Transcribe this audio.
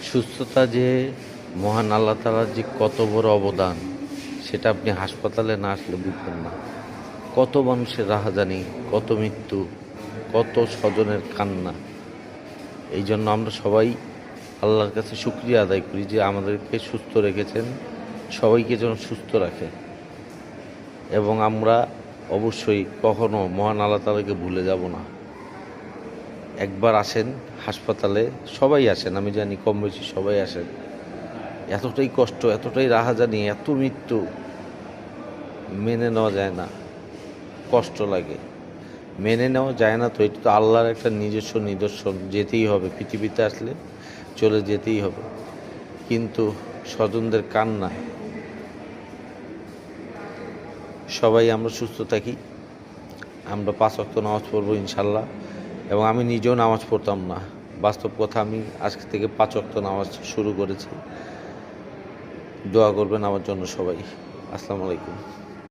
সুস্থতা যে মহান আল্লাহ তাআলার যে কত বড় অবদান, সেটা আপনি হাসপাতালে না আসলে বুঝবেন না। কত মানুষের রাহাজানি, কত মৃত্যু, কত স্বজনের কান্না। এই জন্য আমরা সবাই আল্লাহর কাছে শুকরিয়া আদায় করি যে আমাদেরকে সুস্থ রেখেছেন, সবাইকে যেন সুস্থ রাখে। এবং আমরা অবশ্যই কখনো মহান আল্লাহ তাআলাকে ভুলে যাব না। একবার আসেন হাসপাতালে, সবাই আসেন, আমি জানি কম বেশি সবাই আসেন। এতটাই কষ্ট, এতটাই রাহাজানি, এত মৃত্যু মেনে নেওয়া যায় না, কষ্ট লাগে। মেনে নেওয়া যায় না তো, এটা তো আল্লাহর একটা নিজস্ব নিদর্শন, যেতেই হবে, পৃথিবীতে আসলে চলে যেতেই হবে। কিন্তু স্বজনদের কান্না, সবাই আমরা সুস্থ থাকি, আমরা 5 ওয়াক্ত নামাজ পড়বো ইনশাল্লাহ। এবং আমি নিজেও নামাজ পড়তাম না, বাস্তব কথা, আমি আজকে থেকে 5 ওয়াক্ত নামাজ শুরু করেছি। দোয়া করবেন আমার জন্য সবাই। আসসালামু আলাইকুম।